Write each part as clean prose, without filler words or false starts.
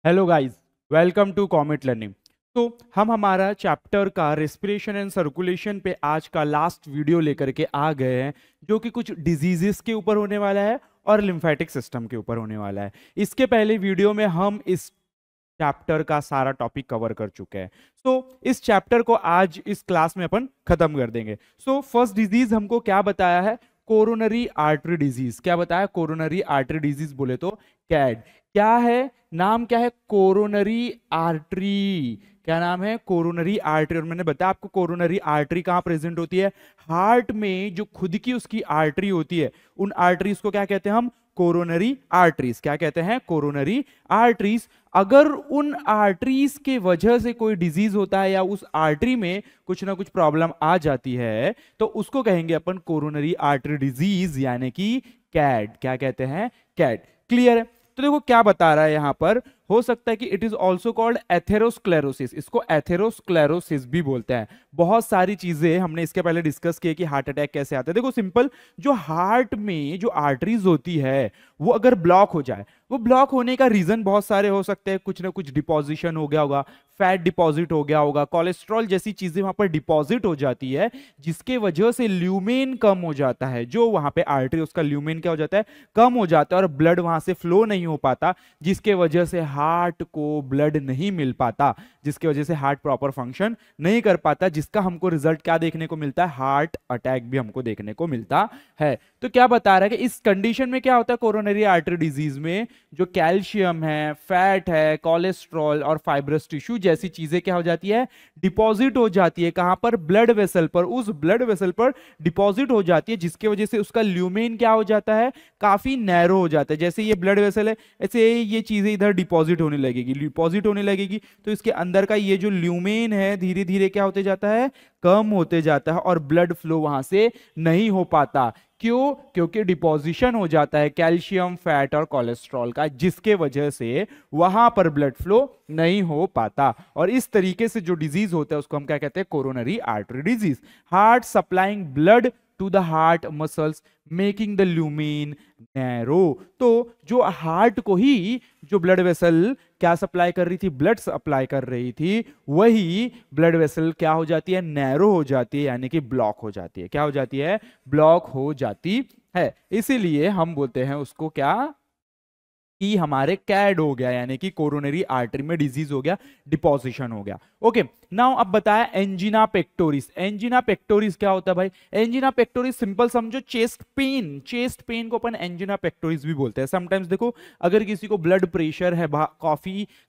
Hello guys, welcome to Comet learning. तो हम हमारा चैप्टर का रेस्पिरेशन एंड सर्कुलेशन पे आज का लास्ट वीडियो लेकर के आ गए हैं, जो कि कुछ डिजीजेस के ऊपर होने वाला है और लिम्फेटिक सिस्टम के ऊपर होने वाला है। इसके पहले वीडियो में हम इस चैप्टर का सारा टॉपिक कवर कर चुके हैं। इस चैप्टर को आज इस क्लास में अपन खत्म कर देंगे। फर्स्ट डिजीज हमको क्या बताया है? Coronary artery disease. क्या बताया? कोरोनरी आर्टरी डिजीज बोले तो कैड। क्या है? नाम क्या है? Coronary artery. क्या नाम है? Coronary artery. और मैंने बताया आपको कोरोनरी आर्टरी कहाँ प्रेजेंट होती है? हार्ट में जो खुद की उसकी आर्टरी होती है, उन आर्टरीज को क्या कहते हैं हम? Coronary arteries. क्या कहते हैं? Coronary arteries. अगर उन आर्टरीज के वजह से कोई डिजीज होता है या उस आर्टरी में कुछ ना कुछ प्रॉब्लम आ जाती है, तो उसको कहेंगे अपन कोरोनरी आर्टरी डिजीज, यानी कि कैड। क्या कहते हैं? कैड। क्लियर है? तो देखो क्या बता रहा है यहां पर। हो सकता है कि it is also called atherosclerosis. इसको एथेरोस्क्लेरोसिस भी बोलते हैं। बहुत सारी चीजें हमने इसके पहले डिस्कस किए कि हार्ट अटैक कैसे आता है। देखो सिंपल, जो हार्ट में जो आर्टरीज होती है वो अगर ब्लॉक हो जाए, वो ब्लॉक होने का रीजन बहुत सारे हो सकते हैं। कुछ ना कुछ डिपॉजिशन हो गया होगा, फैट डिपॉजिट हो गया होगा, कोलेस्ट्रॉल जैसी चीजें वहां पर डिपॉजिट हो जाती है, जिसके वजह से ल्यूमेन कम हो जाता है। जो वहां पे आर्टरी, उसका ल्यूमेन क्या हो जाता है? कम हो जाता है, और ब्लड वहां से फ्लो नहीं हो पाता, जिसके वजह से हार्ट को ब्लड नहीं मिल पाता, जिसकी वजह से हार्ट प्रॉपर फंक्शन नहीं कर पाता, जिसका हमको रिजल्ट क्या देखने को मिलता है? हार्ट अटैक भी हमको देखने को मिलता है। तो क्या बता रहा है कि इस कंडीशन में क्या होता है? कोरोनरी आर्टरी डिजीज में जो कैल्शियम है, फैट है, कोलेस्ट्रॉल और फाइब्रस टिश्यू जैसी चीजें क्या हो जाती है? डिपॉजिट हो जाती है। कहां पर? ब्लड वेसल पर। उस ब्लड वेसल पर डिपॉजिट हो जाती है, जिसकी वजह से उसका ल्यूमेन क्या हो जाता है? काफी नैरो हो जाता है। जैसे ये ब्लड वेसल है, ऐसे ये चीजें इधर डिपॉजिट होने लगेगी, डिपॉजिट होने लगेगी, तो इसके अंदर का ये जो ल्यूमेन है धीरे धीरे क्या होते जाता है? कम होते जाता है, और ब्लड फ्लो वहां से नहीं हो पाता। क्यों? क्योंकि डिपॉजिशन हो जाता है कैल्शियम, फैट और कोलेस्ट्रॉल का, जिसके वजह से वहां पर ब्लड फ्लो नहीं हो पाता। और इस तरीके से जो डिजीज होता है उसको हम क्या कहते हैं? Coronary artery disease. Heart supplying blood to the heart muscles making the lumen narrow. तो जो हार्ट को ही जो ब्लड वेसल क्या सप्लाई कर रही थी? ब्लड सप्लाई कर रही थी, वही ब्लड वेसल क्या हो जाती है? नैरो हो जाती है, यानी कि ब्लॉक हो जाती है। क्या हो जाती है? ब्लॉक हो जाती है। इसीलिए हम बोलते हैं उसको क्या? कि हमारे कैड हो गया, यानी कि कोरोनरी आर्टरी में डिजीज हो गया, डिपोजिशन हो गया। ओके, नाउ अब बताया एंजिना पेक्टोरिस। एंजिना पेक्टोरिस क्या होता है भाई? एंजिना पेक्टोरिस सिंपल समझो, चेस्ट पेन। चेस्ट पेन को अपन एंजिना पेक्टोरिस भी बोलते हैं। समटाइम्स देखो, अगर किसी को ब्लड प्रेशर है,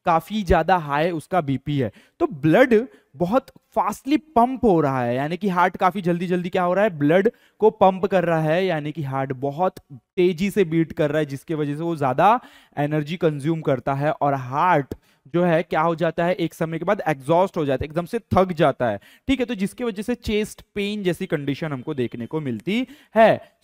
काफी ज्यादा हाई उसका बीपी है, तो ब्लड बहुत फास्टली पंप हो रहा है, यानी कि हार्ट काफी जल्दी जल्दी क्या हो रहा है? ब्लड को पंप कर रहा है, यानी कि हार्ट बहुत तेजी से बीट कर रहा है, जिसकी वजह से वो ज्यादा एनर्जी कंज्यूम करता है, और हार्ट जो है क्या हो जाता है? एक समय के बाद एग्जॉस्ट हो जाता है, एकदम से थक जाता है। ठीक है, तो जिसकी वजह से चेस्ट पेन जैसी कंडीशन हमको देखने को मिलती है।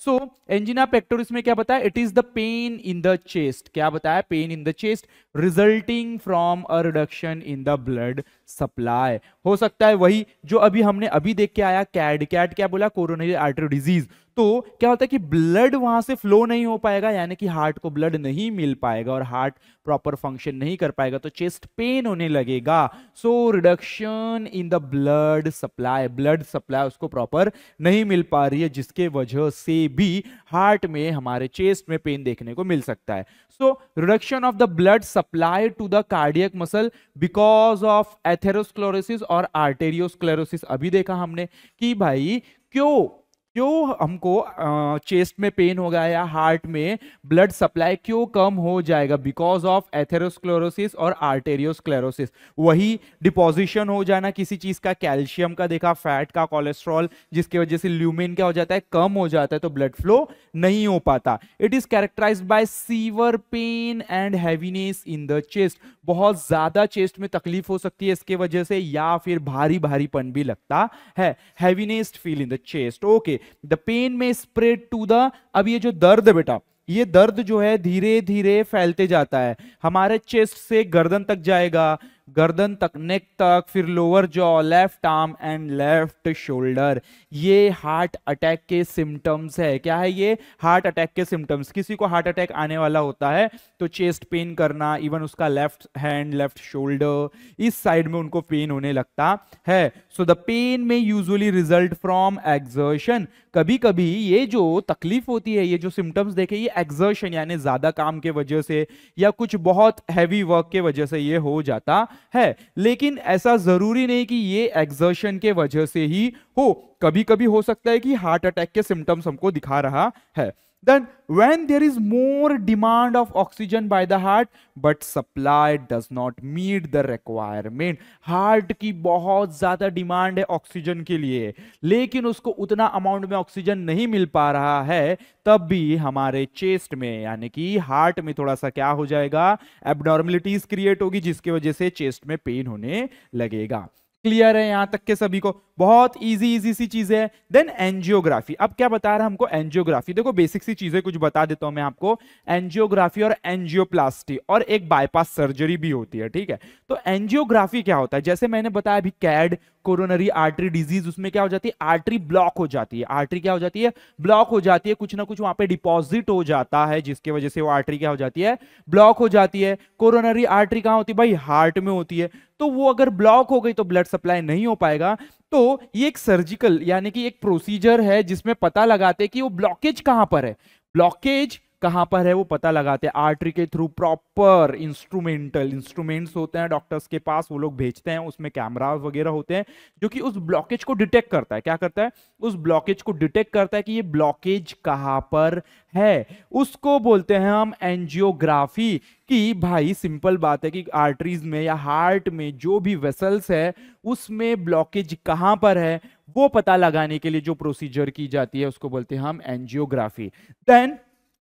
एंजिना पेक्टोरिस में क्या बताया? It is the pain in the chest. क्या बताया? Pain in the chest resulting from a reduction in the blood supply. हो सकता है वही जो हमने अभी देख के आया, कैड। कैड क्या बोला? Coronary artery disease. तो क्या होता है कि ब्लड वहां से फ्लो नहीं हो पाएगा, यानी कि हार्ट को ब्लड नहीं मिल पाएगा, और हार्ट प्रॉपर फंक्शन नहीं कर पाएगा, तो चेस्ट पेन होने लगेगा। Reduction in the blood supply, blood supply उसको प्रॉपर नहीं मिल पा रही है, जिसके वजह से भी हार्ट में, हमारे चेस्ट में पेन देखने को मिल सकता है। Reduction of the blood supply to the cardiac muscle because of atherosclerosis और आर्टेरियोस्क्लेरोसिस। अभी देखा हमने कि भाई क्यों क्यों हमको चेस्ट में पेन होगा या हार्ट में ब्लड सप्लाई क्यों कम हो जाएगा? बिकॉज ऑफ एथेरोस्क्लेरोसिस और आर्टेरियोस्क्लेरोसिस। वही डिपोजिशन हो जाना किसी चीज का, कैल्शियम का देखा, फैट का, कोलेस्ट्रॉल, जिसकी वजह से ल्यूमेन क्या हो जाता है? कम हो जाता है, तो ब्लड फ्लो नहीं हो पाता। It is characterized by severe pain and heaviness in the chest. बहुत ज्यादा चेस्ट में तकलीफ हो सकती है इसके वजह से, या फिर भारी भारीपन भी लगता है। Heaviness feel in the chest. Okay, the pain may spread to the, अब ये जो दर्द बेटा, ये दर्द जो है धीरे धीरे फैलते जाता है, हमारे चेस्ट से गर्दन तक जाएगा, गर्दन तक, नेक तक, फिर lower jaw, left arm and left shoulder. ये हार्ट अटैक के सिम्टम्स है। क्या है ये? हार्ट अटैक के सिम्टम्स। किसी को हार्ट अटैक आने वाला होता है तो चेस्ट पेन करना, इवन उसका लेफ्ट हैंड, लेफ्ट शोल्डर, इस साइड में उनको पेन होने लगता है। सो द पेन में यूजुअली रिजल्ट फ्रॉम एक्सर्शन। कभी कभी ये जो तकलीफ होती है, ये जो सिम्टम्स देखे, ये एक्सर्शन यानी ज्यादा काम के वजह से या कुछ बहुत हैवी वर्क के वजह से ये हो जाता है। लेकिन ऐसा जरूरी नहीं कि ये एक्सर्शन के वजह से ही हो, कभी कभी हो सकता है कि हार्ट अटैक के सिम्टम्स हमको दिखा रहा है। Then when there is more demand of oxygen by the heart but supply does not meet the requirement, heart की बहुत ज्यादा डिमांड है ऑक्सीजन के लिए लेकिन उसको उतना अमाउंट में ऑक्सीजन नहीं मिल पा रहा है, तब भी हमारे चेस्ट में यानी कि हार्ट में थोड़ा सा क्या हो जाएगा, एब्नॉर्मलिटीज क्रिएट होगी जिसकी वजह से चेस्ट में पेन होने लगेगा। क्लियर है यहां तक के सभी को? बहुत इजी इजी सी चीजें है। Then angiography. अब क्या बता रहा है हमको एंजियोग्राफी? देखो बेसिक सी चीजें कुछ बता देता हूं मैं आपको। एंजियोग्राफी और एंजियोप्लास्टी और एक बाईपास सर्जरी भी होती है, ठीक है? तो एंजियोग्राफी क्या होता है? जैसे मैंने बताया अभी कैड, कोरोनरी आर्टरी डिजीज, उसमें क्या हो जाती है, आर्टरी ब्लॉक हो जाती है। आर्टरी क्या हो जाती है? ब्लॉक हो जाती है। कुछ ना कुछ वहां पे डिपॉजिट हो जाता है जिसकी वजह से वो आर्टरी क्या हो जाती है, ब्लॉक हो जाती है। कोरोनरी आर्टरी कहां होती है भाई? हार्ट में होती है। तो वो अगर ब्लॉक हो गई तो ब्लड सप्लाई नहीं हो पाएगा। तो ये एक सर्जिकल यानी कि एक प्रोसीजर है जिसमें पता लगाते हैं कि वो ब्लॉकेज कहां पर है। ब्लॉकेज कहां पर है वो पता लगाते हैं आर्टरी के थ्रू। प्रॉपर इंस्ट्रूमेंट्स होते हैं डॉक्टर्स के पास, वो लोग भेजते हैं, उसमें कैमरा वगैरह होते हैं जो कि उस ब्लॉकेज को डिटेक्ट करता है। क्या करता है? उस ब्लॉकेज को डिटेक्ट करता है कि ये ब्लॉकेज कहां पर है। उसको बोलते हैं हम एंजियोग्राफी। कि भाई सिंपल बात है कि आर्टरीज में या हार्ट में जो भी वेसल्स है उसमें ब्लॉकेज कहां पर है वो पता लगाने के लिए जो प्रोसीजर की जाती है उसको बोलते हैं हम एंजियोग्राफी। देन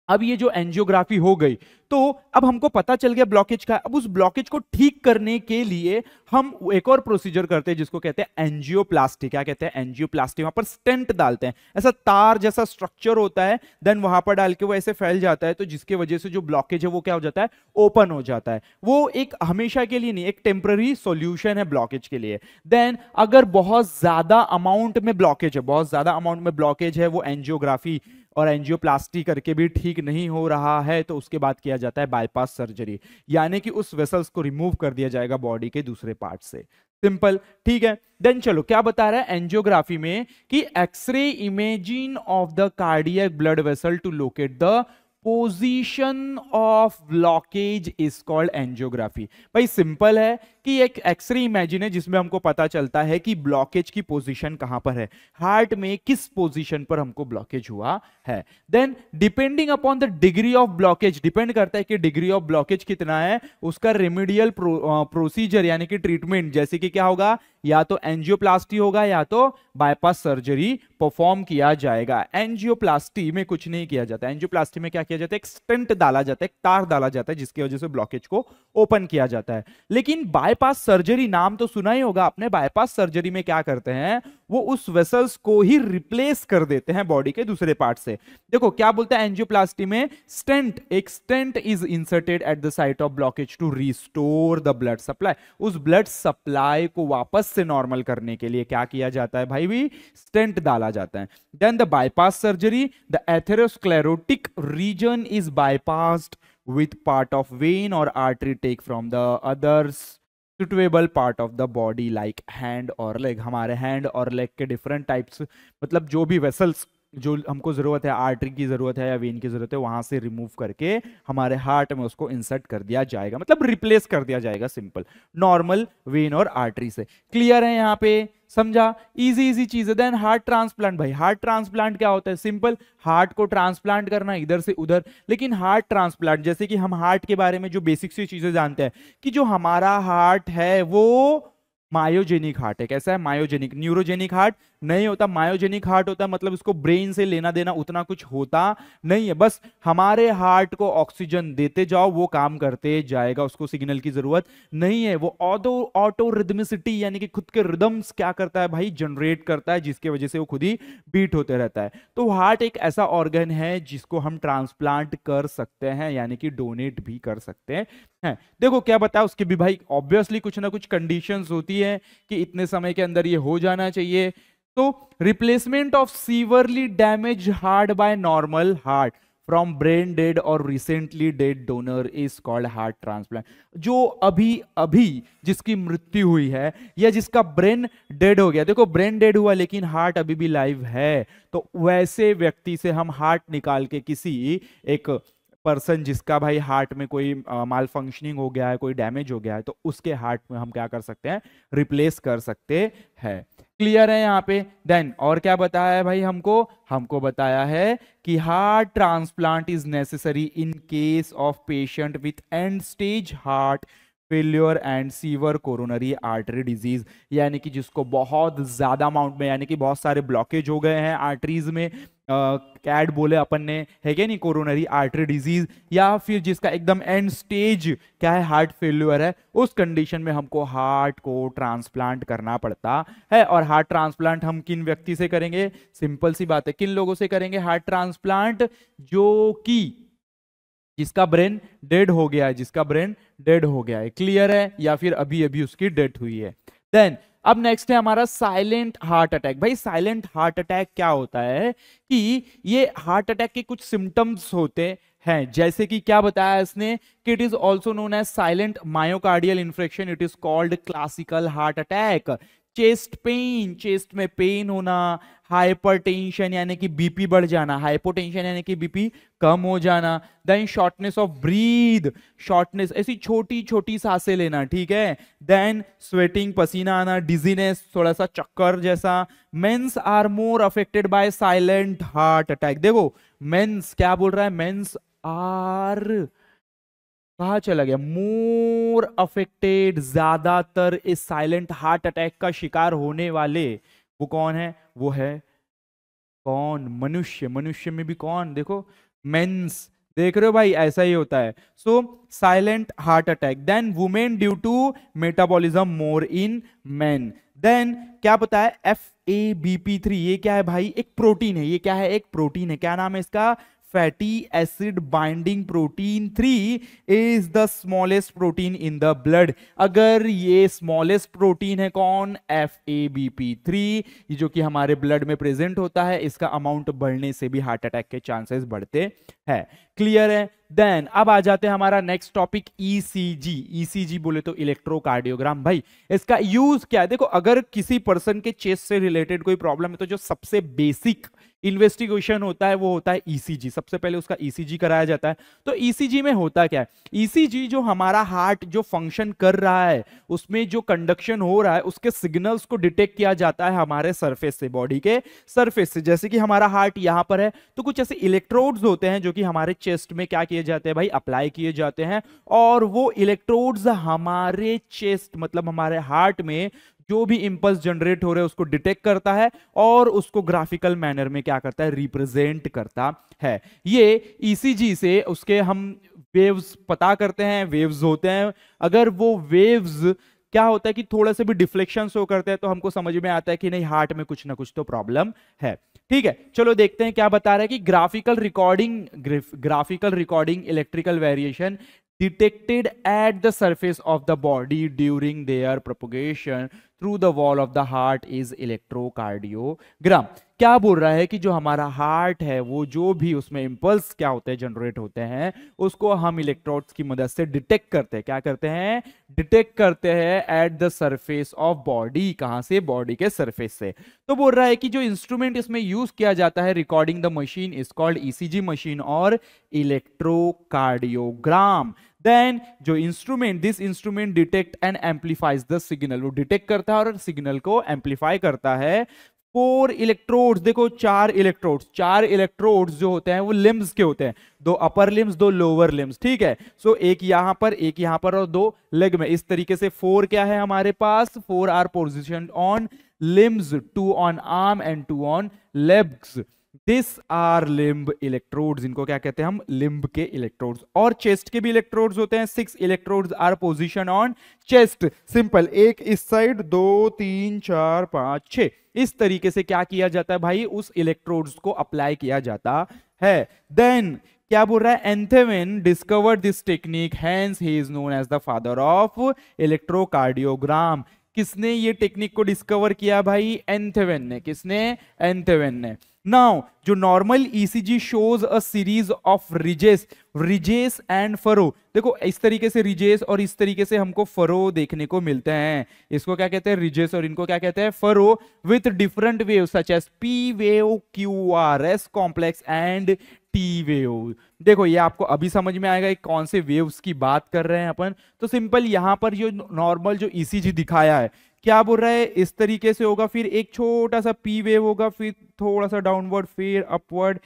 अब ये जो एंजियोग्राफी हो गई तो अब हमको पता चल गया ब्लॉकेज का। अब उस ब्लॉकेज को ठीक करने के लिए हम एक और प्रोसीजर करते हैं जिसको कहते हैं एंजियोप्लास्टी। क्या कहते हैं? एंजियोप्लास्टी। वहां पर स्टेंट डालते हैं, ऐसा तार जैसा स्ट्रक्चर होता है, देन वहां पर डाल के वो ऐसे फैल जाता है तो जिसकी वजह से जो ब्लॉकेज है वो क्या हो जाता है, ओपन हो जाता है। वो एक हमेशा के लिए नहीं, एक टेम्पररी सॉल्यूशन है ब्लॉकेज के लिए। देन अगर बहुत ज्यादा अमाउंट में ब्लॉकेज है, बहुत ज्यादा अमाउंट में ब्लॉकेज है, वो एंजियोग्राफी और एंजियोप्लास्टी करके भी ठीक नहीं हो रहा है तो उसके बाद किया जाता है बाईपास सर्जरी, यानी कि उस वेसल्स को रिमूव कर दिया जाएगा बॉडी के दूसरे पार्ट से। सिंपल, ठीक है? देन चलो क्या बता रहा है एंजियोग्राफी में कि x-ray imaging of the cardiac blood vessel to locate the position of blockage is called angiography. भाई सिंपल है कि एक एक्सरे इमेजिन है जिसमें हमको पता चलता है कि ब्लॉकेज की पोजीशन कहां पर है, हार्ट में किस पोजीशन पर हमको ब्लॉकेज हुआ है। Then depending upon the degree of blockage, depend करता है कि डिग्री ऑफ ब्लॉकेज कितना है, उसका रेमेडियल प्रोसीजर यानी कि ट्रीटमेंट, जैसे कि क्या होगा, या तो एंजियोप्लास्टी होगा या तो बाईपास सर्जरी परफॉर्म किया जाएगा। एंजियोप्लास्टी में कुछ नहीं किया जाता। एंजियोप्लास्टी में क्या किया जाता है, एक स्टेंट डाला जाता है, एक तार डाला जाता है जिसकी वजह से ब्लॉकेज को ओपन किया जाता है। लेकिन बाईपास सर्जरी, नाम तो सुना ही होगा आपने, बाईपास सर्जरी में क्या करते हैं, वो उस वेसल्स को ही रिप्लेस कर देते हैं बॉडी के दूसरे पार्ट से। देखो क्या बोलता है एंजियोप्लास्टी में, स्टेंट, एक stent is inserted at the site of blockage to restore the blood supply. उस ब्लड सप्लाई को वापस से नॉर्मल करने के लिए क्या किया जाता है भाई, भी स्टेंट डाला जाता है। Then the bypass surgery, the atherosclerotic region is bypassed with part of vein or artery take from the others suitable part of the body like hand or leg। हमारे hand और leg के different types, मतलब जो भी vessels जो हमको जरूरत है, आर्टरी की जरूरत है या वेन की जरूरत है, वहां से रिमूव करके हमारे हार्ट में उसको इंसर्ट कर दिया जाएगा, मतलब रिप्लेस कर दिया जाएगा सिंपल नॉर्मल वेन और आर्टरी से। क्लियर है यहाँ पे? समझा? इजी इजी चीज है। Then heart transplant. भाई हार्ट ट्रांसप्लांट क्या होता है? सिंपल, हार्ट को ट्रांसप्लांट करना इधर से उधर। लेकिन हार्ट ट्रांसप्लांट, जैसे कि हम हार्ट के बारे में जो बेसिक सी चीजें जानते हैं कि जो हमारा हार्ट है वो मायोजेनिक हार्ट है। कैसा है? मायोजेनिक। न्यूरोजेनिक हार्ट नहीं होता। मायोजेनिक हार्ट होता है मतलब इसको ब्रेन से लेना देना उतना कुछ होता नहीं है, बस हमारे हार्ट को ऑक्सीजन देते जाओ, वो काम करते जाएगा, उसको सिग्नल की जरूरत नहीं है। वो ऑटो रिदमिसिटी यानी कि खुद के रिदम्स क्या करता है भाई, जनरेट करता है, जिसकी वजह से वो खुद ही बीट होते रहता है। तो हार्ट एक ऐसा ऑर्गन है जिसको हम ट्रांसप्लांट कर सकते हैं, यानी कि डोनेट भी कर सकते हैं। देखो क्या बताया उसके भी भाई, ऑब्वियसली कुछ ना कुछ कंडीशंस होती है कि इतने समय के अंदर ये हो जाना चाहिए। तो replacement of severely damage heart by normal heart from brain dead और recently dead donor is called heart transplant. जो अभी अभी जिसकी मृत्यु हुई है या जिसका ब्रेन डेड हो गया, देखो ब्रेन डेड हुआ लेकिन हार्ट अभी भी लाइव है, तो वैसे व्यक्ति से हम हार्ट निकाल के किसी एक पर्सन जिसका भाई हार्ट में कोई माल फंक्शनिंग हो गया है, कोई डैमेज हो गया है, तो उसके हार्ट में हम क्या कर सकते हैं, रिप्लेस कर सकते हैं। क्लियर है यहाँ पे। देन और क्या बताया है भाई हमको, हमको बताया है कि heart transplant is necessary in case of patient with and stage heart failure and sewer coronary artery disease, यानी कि जिसको बहुत ज्यादा अमाउंट में, यानी कि बहुत सारे ब्लॉकेज हो गए हैं आर्टरीज में, कैड बोले अपन ने, है क्या नहीं, कोरोनरी आर्टरी डिजीज, या फिर जिसका एकदम एंड स्टेज क्या है, हार्ट फेल्यूर है, उस कंडीशन में हमको हार्ट को ट्रांसप्लांट करना पड़ता है। और हार्ट ट्रांसप्लांट हम किन व्यक्ति से करेंगे, सिंपल सी बात है, किन लोगों से करेंगे हार्ट ट्रांसप्लांट, जो कि जिसका ब्रेन डेड हो गया है, जिसका ब्रेन डेड हो गया है। क्लियर है, या फिर अभी अभी उसकी डेथ हुई है। देन अब नेक्स्ट है हमारा साइलेंट हार्ट अटैक। भाई साइलेंट हार्ट अटैक क्या होता है कि ये हार्ट अटैक के कुछ सिम्टम्स होते हैं, जैसे कि क्या बताया इसने कि it is also known as silent myocardial infarction, it is called classical heart attack. Chest pain, chest में पेन होना, हाइपरटेंशन यानी कि बीपी बढ़ जाना, हाइपोटेंशन यानी कि बीपी कम हो जाना, then shortness of breath, shortness ऐसी छोटी छोटी सांसें लेना, ठीक है, देन स्वेटिंग पसीना आना, डिजीनेस थोड़ा सा चक्कर जैसा। Men's are more affected by silent heart attack. देखो मेंस क्या बोल रहा है, मेंस आर, कहा चला गया, मोर अफेक्टेड, ज्यादातर इस साइलेंट हार्ट अटैक का शिकार होने वाले वो कौन है, वो है कौन, मनुष्य। मनुष्य में भी कौन, देखो मेंस, देख रहे हो भाई, ऐसा ही होता है। So silent heart attack. Then women due to metabolism more in men. Then क्या पता है, FABP3, ये क्या है भाई, एक प्रोटीन है, ये क्या है, एक प्रोटीन है, क्या नाम है इसका, fatty acid binding protein 3 is the smallest protein in the blood. अगर ये स्मॉलेस्ट प्रोटीन है कौन, FABP3, ये जो कि हमारे ब्लड में प्रेजेंट होता है, इसका अमाउंट बढ़ने से भी हार्ट अटैक के चांसेस बढ़ते हैं। क्लियर है। देन अब आ जाते हैं हमारा नेक्स्ट टॉपिक, ECG। ECG बोले तो इलेक्ट्रोकार्डियोग्राम। भाई इसका यूज क्या है, देखो अगर किसी पर्सन के चेस्ट से रिलेटेड कोई प्रॉब्लम है तो जो सबसे बेसिक इन्वेस्टिगेशन होता है वो होता है ECG। सबसे पहले उसका ECG कराया जाता है। तो ECG में होता क्या है, ECG जो हमारा हार्ट जो फंक्शन कर रहा है उसमें जो कंडक्शन हो रहा है उसके सिग्नल्स को डिटेक्ट किया जाता है हमारे सरफेस से, बॉडी के सरफेस से। जैसे कि हमारा हार्ट यहां पर है तो कुछ ऐसे इलेक्ट्रोड्स होते हैं जो कि हमारे चेस्ट में क्या किए जाते हैं भाई, अप्लाई किए जाते हैं, और वो इलेक्ट्रोड्स हमारे चेस्ट मतलब हमारे हार्ट में जो भी इंपल्स जनरेट हो रहे हैं उसको डिटेक्ट करता है और उसको ग्राफिकल मैनर में क्या करता है, रिप्रेजेंट करता है। ये ECG से उसके हम वेव्स पता करते हैं, वेव्स होते हैं, अगर वो वेव्स क्या होता है कि थोड़ा से भी डिफ्लेक्शन शो करते हैं तो हमको समझ में आता है कि नहीं हार्ट में कुछ ना कुछ तो प्रॉब्लम है। ठीक है, चलो देखते हैं क्या बता रहा है कि graphical recording electrical variation detected at the surface of the body during their propagation through the wall of the heart is electrocardiogram। क्या बोल रहा है कि जो हमारा हार्ट है वो जो भी उसमें इंपल्स क्या होते हैं, जनरेट होते हैं, उसको हम इलेक्ट्रोड्स की मदद से डिटेक्ट करते हैं। क्या करते हैं, डिटेक्ट करते हैं at the surface of body. कहां से, बॉडी के सरफेस से। तो बोल रहा है कि जो इंस्ट्रूमेंट इसमें यूज किया जाता है recording the machine is called ECG machine और इलेक्ट्रोकार्डियोग्राम। देन जो instrument, this instrument detect and amplifies the signal, वो डिटेक्ट करता है और सिग्नल को एम्पलीफाई करता है 4 इलेक्ट्रोड्स, देखो 4 इलेक्ट्रोड्स जो होते हैं वो लिम्स के होते हैं, 2 अपर लिम्स 2 लोअर लिम्स, ठीक है। सो एक यहां पर और 2 लेग में, इस तरीके से 4 क्या है हमारे पास, 4 are position on limbs, 2 on arm and 2 on legs. This are limb electrodes, इनको क्या कहते हैं हम, लिम्ब के इलेक्ट्रोड्स। और चेस्ट के भी इलेक्ट्रोड्स होते हैं, 6 electrodes are position on chest, simple, एक इस साइड, 2 3 4 5 6, इस तरीके से क्या किया जाता है भाई, उस इलेक्ट्रोड्स को अप्लाई किया जाता है। देन क्या बोल रहा है, Einthoven discovered this technique, hence he is known as the father of electrocardiogram. किसने ये टेक्निक को डिस्कवर किया भाई, एंथेवेन ने। किसने, एंथेवेन ने। नाउ जो normal ECG shows a series of ridges and furrow, देखो इस तरीके से रिजेस और इस तरीके से हमको फरो देखने को मिलते हैं, इसको क्या कहते हैं, रिजेस, और इनको क्या कहते हैं, फरो, with different wave such as P wave, Q R S complex and T wave. देखो ये आपको अभी समझ में आएगा कौन से वेव्स की बात कर रहे हैं अपन। तो सिंपल यहां पर जो नॉर्मल जो ईसीजी दिखाया है, क्या बोल रहा है, इस तरीके से होगा, फिर एक छोटा सा पी वेव होगा, फिर थोड़ा सा डाउनवर्ड, फिर अपवर्ड,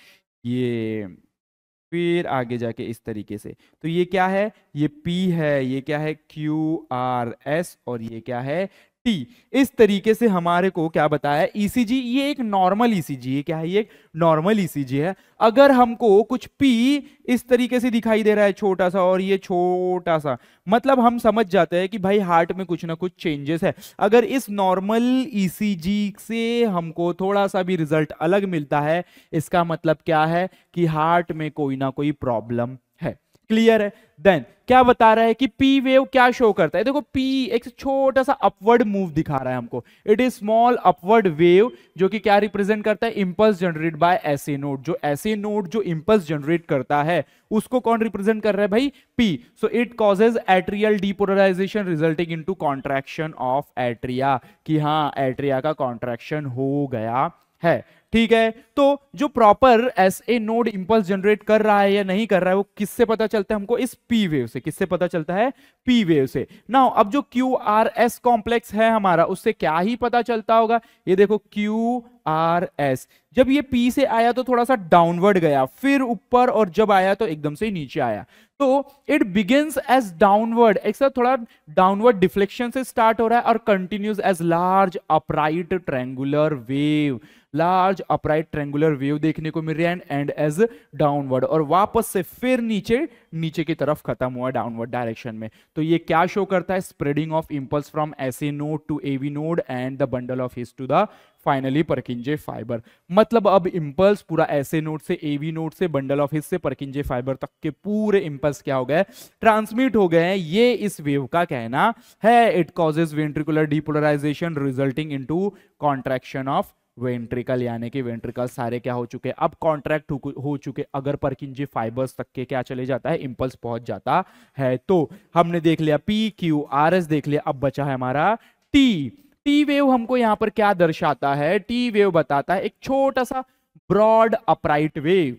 ये फिर आगे जाके इस तरीके से। तो ये क्या है, ये P है, ये क्या है, QRS, और ये क्या है, T। इस तरीके से हमारे को क्या बताया, ईसीजी, ये एक नॉर्मल ईसीजी है, क्या है, ये एक नॉर्मल ईसीजी है। अगर हमको कुछ P इस तरीके से दिखाई दे रहा है छोटा सा, और ये छोटा सा, मतलब हम समझ जाते हैं कि भाई हार्ट में कुछ ना कुछ चेंजेस है। अगर इस नॉर्मल ईसीजी से हमको थोड़ा सा भी रिजल्ट अलग मिलता है, इसका मतलब क्या है कि हार्ट में कोई ना कोई प्रॉब्लम है। क्लियर है। देन क्या बता रहा है कि पी वेव क्या शो करता है, देखो पी एक छोटा सा अपवर्ड मूव दिखा रहा है हमको, it is small upward wave, जो कि क्या रिप्रेजेंट करता है, impulse generated by SA node. जो एसए नोड जो इंपल्स जनरेट करता है उसको कौन रिप्रेजेंट कर रहा है भाई, P. So it causes atrial depolarization resulting into contraction of atria, कि हाँ एट्रिया का कॉन्ट्रैक्शन हो गया है। ठीक है, तो जो proper SA node impulse generate कर रहा है या नहीं कर रहा है, वो किससे पता चलता है हमको, इस पी वेव से। किससे पता चलता है, पी वेव से। नाउ अब जो क्यू आर एस कॉम्प्लेक्स है हमारा, उससे क्या ही पता चलता होगा, ये देखो क्यू आर एस, जब ये पी से आया तो थोड़ा सा डाउनवर्ड गया, फिर ऊपर, और जब आया तो एकदम से नीचे आया। तो इट बिगिंस एज डाउनवर्ड, एक साथ थोड़ा डाउनवर्ड डिफ्लेक्शन से स्टार्ट हो रहा है, और continues as large upright triangular wave, large upright triangular wave देखने को मिल रहा है, एंड एज डाउनवर्ड, और वापस से फिर नीचे की तरफ खत्म हुआ डाउनवर्ड डायरेक्शन में। तो ये क्या शो करता है, spreading of impulse from SA node to AV node and the bundle of His to the finally Purkinje fiber. मतलब अब इंपल्स पूरा एसए नोड से एवी नोड से बंडल ऑफ हिस से परकिंजे फाइबर तक के पूरे इंपल्स क्या हो गए, ट्रांसमिट हो गए हैं, ये इस वेव का कहना है। It causes ventricular depolarization resulting into contraction of ventricle, यानी कि वेंट्रिकल सारे क्या हो चुके, अब कॉन्ट्रैक्ट हो चुके, अगर परकिंजे फाइबर्स तक के क्या चले जाता है, इंपल्स पहुंच जाता है। तो हमने देख लिया पी क्यू आर एस देख लिया, अब बचा है हमारा टी। टी वेव हमको यहां पर क्या दर्शाता है, टी वेव बताता है एक छोटा सा ब्रॉड अपराइट वेव,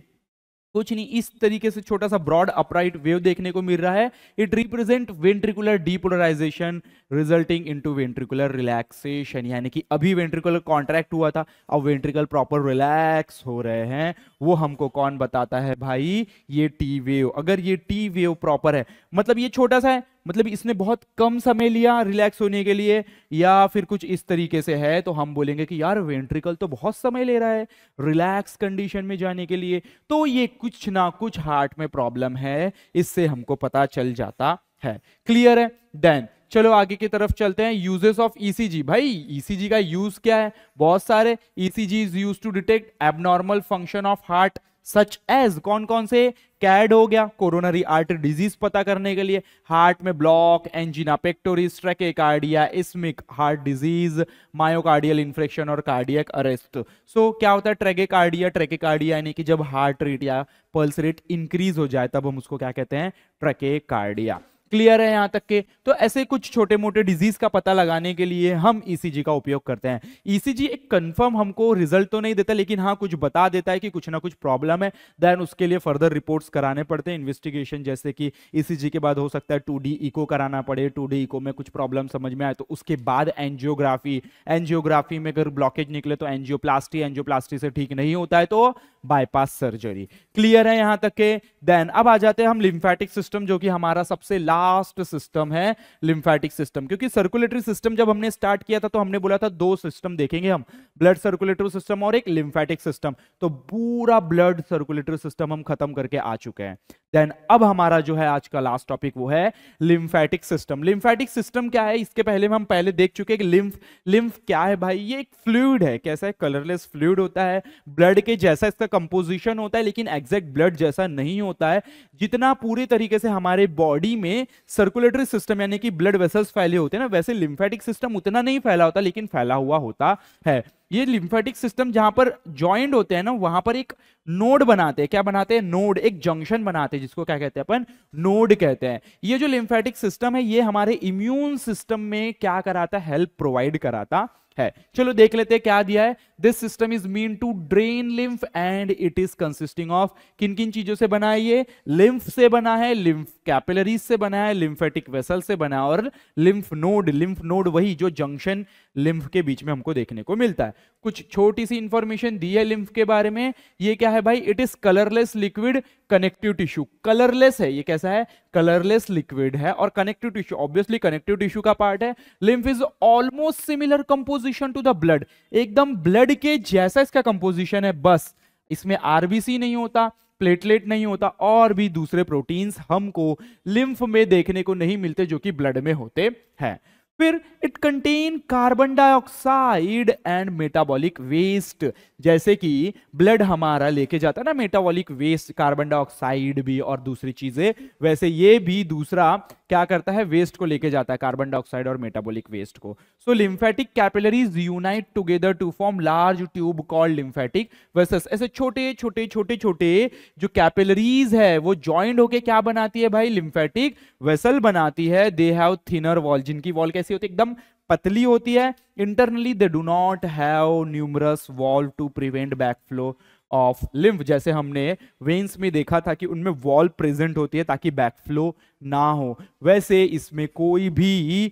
कुछ नहीं, इस तरीके से छोटा सा ब्रॉड अपराइट वेव देखने को मिल रहा है। It represent ventricular depolarization resulting into ventricular relaxation, यानी कि अभी वेंट्रिकुलर कॉन्ट्रैक्ट हुआ था, अब वेंट्रिकल प्रॉपर रिलैक्स हो रहे हैं। वो हमको कौन बताता है भाई, ये टी वेव। अगर ये टी वेव प्रॉपर है, मतलब ये छोटा सा है, मतलब इसने बहुत कम समय लिया रिलैक्स होने के लिए, या फिर कुछ इस तरीके से है, तो हम बोलेंगे कि यार वेंट्रिकल तो बहुत समय ले रहा है रिलैक्स कंडीशन में जाने के लिए, तो ये कुछ ना कुछ हार्ट में प्रॉब्लम है, इससे हमको पता चल जाता है। क्लियर है। देन चलो आगे की तरफ चलते हैं। यूजेस ऑफ ईसीजी, भाई ईसीजी का यूज क्या है, बहुत सारे। ECG is used to detect abnormal function of heart such as, कौन कौन से, कैड हो गया, कोरोनरी आर्टरी डिजीज पता करने के लिए, हार्ट में block, angina pectoris, tachycardia, ischemic heart disease, myocardial infection और कार्डियक अरेस्ट। सो क्या होता है ट्रैकेकार्डिया यानी कि जब हार्ट रेट या पल्स रेट इंक्रीज हो जाए तब हम उसको क्या कहते हैं, ट्रैकेकार्डिया। क्लियर है यहाँ तक के? तो ऐसे कुछ छोटे मोटे डिजीज का पता लगाने के लिए हम ईसीजी का उपयोग करते हैं। ईसीजी एक कंफर्म हमको रिजल्ट तो नहीं देता, लेकिन हाँ कुछ बता देता है कि कुछ ना कुछ प्रॉब्लम है, देन उसके लिए फर्दर रिपोर्ट्स कराने पड़ते हैं, इन्वेस्टिगेशन, जैसे कि ईसीजी के बाद हो सकता है 2D इको कराना पड़े, 2D इको में कुछ प्रॉब्लम समझ में आए तो उसके बाद एंजियोग्राफी, एंजियोग्राफी में अगर ब्लॉकेज निकले तो एंजियोप्लास्टी, एंजियोप्लास्टी से ठीक नहीं होता है तो बाईपास सर्जरी। क्लियर है यहां तक के? देन अब आ जाते हैं हम लिम्फेटिक सिस्टम, जो कि हमारा सबसे लास्ट सिस्टम है, लिम्फेटिक सिस्टम। क्योंकि सर्कुलेटरी सिस्टम जब हमने स्टार्ट किया था तो हमने बोला था दो सिस्टम देखेंगे हम, ब्लड सर्कुलेटरी सिस्टम और एक लिम्फेटिक सिस्टम। तो पूरा ब्लड सर्कुलेटरी सिस्टम हम खत्म करके आ चुके हैं। देन अब हमारा जो है आज का लास्ट टॉपिक वो है लिम्फेटिक सिस्टम। लिम्फेटिक सिस्टम क्या है, इसके पहले हम देख चुके हैं कि लिम्फ क्या है भाई, ये एक फ्लूइड है। कैसा है? कलरलेस फ्लूइड होता है, ब्लड के जैसा इसका कंपोजिशन होता है, लेकिन एग्जैक्ट ब्लड जैसा नहीं होता है। जितना पूरी तरीके से हमारे बॉडी में सर्कुलेटरी सिस्टम यानी कि ब्लड वेसल्स फैले होते हैं ना, वैसे लिम्फेटिक सिस्टम उतना नहीं फैला होता, लेकिन फैला हुआ होता है। ये लिम्फेटिक सिस्टम जहां पर ज्वाइंट होते हैं ना, वहां पर एक नोड बनाते हैं। क्या बनाते हैं? नोड, एक जंक्शन बनाते हैं, जिसको क्या कहते हैं अपन? नोड कहते हैं। ये जो लिम्फेटिक सिस्टम है, ये हमारे इम्यून सिस्टम में क्या कराता है? हेल्प प्रोवाइड कराता है। चलो देख लेते हैं क्या दिया है। This system is mean to drain lymph and it is consisting of, किन किन चीजों से बना है ये? लिम्फ से बना है, लिम्फ कैपिलरीज से बना है, लिम्फेटिक वेसल से बना है, और लिम्फ नोड वही जो जंक्शन लिम्फ के बीच में हमको देखने को मिलता है। कुछ छोटी सी इंफॉर्मेशन दी है लिम्फ के बारे में। ये क्या है भाई? It is colourless liquid connective tissue. Colourless है, ये कैसा है? कलरलेस लिक्विड है, और connective tissue obviously connective tissue का पार्ट है। Lymph is almost similar composition to the blood, एकदम ब्लड के जैसा इसका कंपोजिशन है, बस इसमें आरबीसी नहीं होता, प्लेटलेट नहीं होता, और भी दूसरे प्रोटीन्स हमको लिम्फ में देखने को नहीं मिलते जो कि ब्लड में होते हैं। फिर it contain carbon dioxide and metabolic waste. जैसे कि ब्लड हमारा लेके जाता है ना मेटाबॉलिक वेस्ट, कार्बन डाइऑक्साइड भी और दूसरी चीजें, वैसे ये भी दूसरा क्या करता है? वेस्ट को लेके जाता है, कार्बन डाइऑक्साइड और मेटाबॉलिक वेस्ट को। So lymphatic capillaries unite together to form large tube called lymphatic vessels. ऐसे छोटे छोटे जो कैपिलरीज है वो ज्वाइंट होके क्या बनाती है भाई? लिम्फेटिक वेसल बनाती है। दे हैव थिनर वॉल, जिनकी वॉल कैसी होती है? एकदम पतली होती है। Internally they do not have numerous wall to prevent backflow of lymph. जैसे हमने वेन्स में देखा था कि उनमें वॉल प्रेजेंट होती है ताकि बैकफ्लो ना हो, वैसे इसमें कोई भी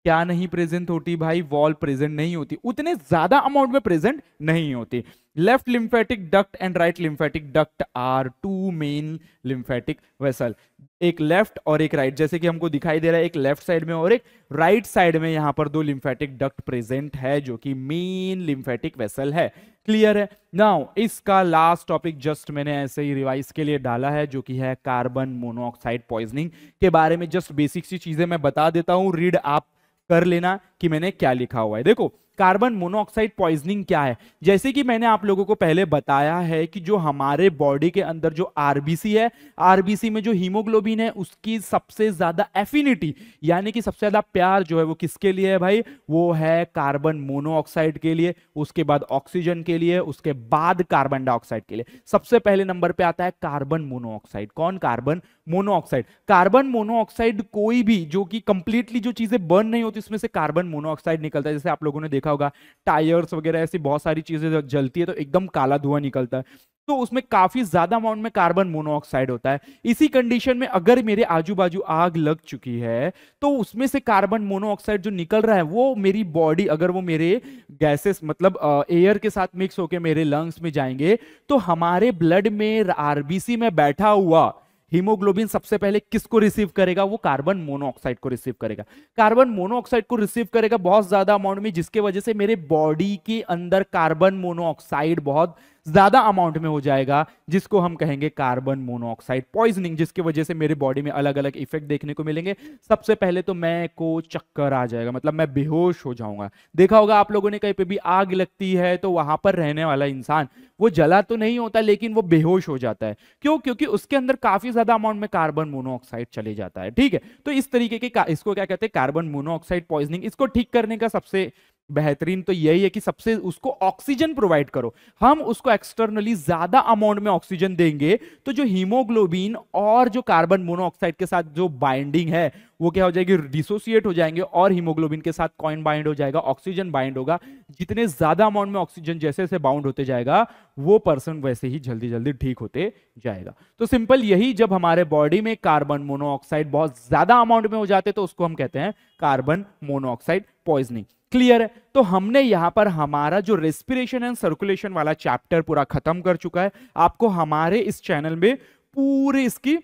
क्या नहीं प्रेजेंट होती भाई? वॉल प्रेजेंट नहीं होती, उतने ज्यादा अमाउंट में प्रेजेंट नहीं होती। Left lymphatic duct and right lymphatic duct are two main lymphatic vessel. एक लेफ्ट और एक राइट, जैसे कि हमको दिखाई दे रहा है, एक लेफ्ट साइड में और एक राइट साइड में यहां पर दो लिम्फेटिक डक्ट प्रेजेंट है जो कि मेन लिम्फेटिक वेसल है। क्लियर है? नाउ इसका लास्ट टॉपिक जस्ट मैंने ऐसे ही रिवाइज के लिए डाला है, जो कि है कार्बन मोनोऑक्साइड पॉइजनिंग के बारे में। जस्ट बेसिक सी चीजें मैं बता देता हूं, रीड आप कर लेना कि मैंने क्या लिखा हुआ है। देखो कार्बन मोनोऑक्साइड पॉइजनिंग क्या है, जैसे कि मैंने आप लोगों को पहले बताया है कि जो हमारे बॉडी के अंदर जो आरबीसी है, आरबीसी में जो हीमोग्लोबिन है उसकी सबसे ज्यादा एफिनिटी यानी कि सबसे ज्यादा प्यार जो है वो किसके लिए है भाई? वो है कार्बन मोनोऑक्साइड के लिए, उसके बाद ऑक्सीजन के लिए, उसके बाद कार्बन डाइऑक्साइड के लिए। सबसे पहले नंबर पे आता है कार्बन मोनोऑक्साइड। कौन? Carbon monoxide. कार्बन मोनोऑक्साइड कोई भी जो कि कंप्लीटली जो चीजें बर्न नहीं होती उसमें से कार्बन मोनोऑक्साइड निकलता है। जैसे आप लोगों ने देखा होगा टायर्स वगैरह ऐसी बहुत सारी चीजें जलती है तो एकदम काला धुआं निकलता है, तो उसमें काफी ज्यादा अमाउंट में कार्बन मोनोऑक्साइड होता है। इसी कंडीशन में अगर मेरे आजू बाजू आग लग चुकी है तो उसमें से कार्बन मोनोऑक्साइड जो निकल रहा है वो मेरी बॉडी, अगर वो मेरे गैसेस मतलब एयर के साथ मिक्स होकर मेरे लंग्स में जाएंगे तो हमारे ब्लड में आरबीसी में बैठा हुआ हीमोग्लोबिन सबसे पहले किसको रिसीव करेगा? वो कार्बन मोनोऑक्साइड को रिसीव करेगा। कार्बन मोनोऑक्साइड को रिसीव करेगा बहुत ज्यादा अमाउंट में, जिसके वजह से मेरे बॉडी के अंदर कार्बन मोनोऑक्साइड बहुत ज्यादा अमाउंट में हो जाएगा, जिसको हम कहेंगे कार्बन मोनोऑक्साइड पॉइजनिंग, जिसकी वजह से मेरे बॉडी में अलग अलग इफेक्ट देखने को मिलेंगे। सबसे पहले तो मैं को चक्कर आ जाएगा, मतलब मैं बेहोश हो जाऊंगा। देखा होगा आप लोगों ने कहीं पे भी आग लगती है तो वहां पर रहने वाला इंसान वो जला तो नहीं होता लेकिन वो बेहोश हो जाता है। क्यों? क्योंकि उसके अंदर काफी ज्यादा अमाउंट में कार्बन मोनोऑक्साइड चले जाता है। ठीक है, तो इस तरीके के इसको क्या कहते हैं? Carbon monoxide poisoning. इसको ठीक करने का सबसे बेहतरीन तो यही है कि सबसे उसको ऑक्सीजन प्रोवाइड करो। हम उसको एक्सटर्नली ज्यादा अमाउंट में ऑक्सीजन देंगे तो जो हीमोग्लोबिन और जो कार्बन मोनोऑक्साइड के साथ जो बाइंडिंग है वो क्या हो जाएगी, डिसोसिएट हो जाएंगे और हीमोग्लोबिन के साथ कॉइन बाइंड हो जाएगा, ऑक्सीजन बाइंड होगा। जितने ज्यादा अमाउंट में ऑक्सीजन जैसे जैसे बाउंड होते जाएगा वो पर्सन वैसे ही जल्दी जल्दी ठीक होते जाएगा। तो सिंपल यही, जब हमारे बॉडी में कार्बन मोनोऑक्साइड बहुत ज्यादा अमाउंट में हो जाते तो उसको हम कहते हैं कार्बन मोनोऑक्साइड पॉइजनिंग। क्लियर है? तो हमने यहां पर हमारा जो रेस्पिरेशन एंड सर्कुलेशन वाला चैप्टर पूरा खत्म कर चुका है। आपको हमारे इस चैनल में पूरे इसकी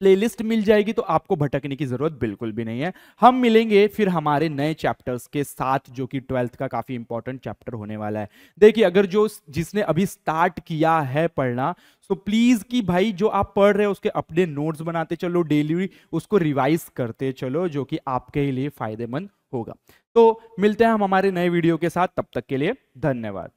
प्लेलिस्ट मिल जाएगी, तो आपको भटकने की जरूरत बिल्कुल भी नहीं है। हम मिलेंगे फिर हमारे नए चैप्टर्स के साथ, जो कि 12th का काफी इंपॉर्टेंट चैप्टर होने वाला है। देखिए, अगर जिसने अभी स्टार्ट किया है पढ़ना, तो प्लीज कि भाई जो आप पढ़ रहे हो उसके अपने नोट्स बनाते चलो, डेली उसको रिवाइज करते चलो, जो कि आपके लिए फायदेमंद होगा। तो मिलते हैं हम हमारे नए वीडियो के साथ, तब तक के लिए धन्यवाद।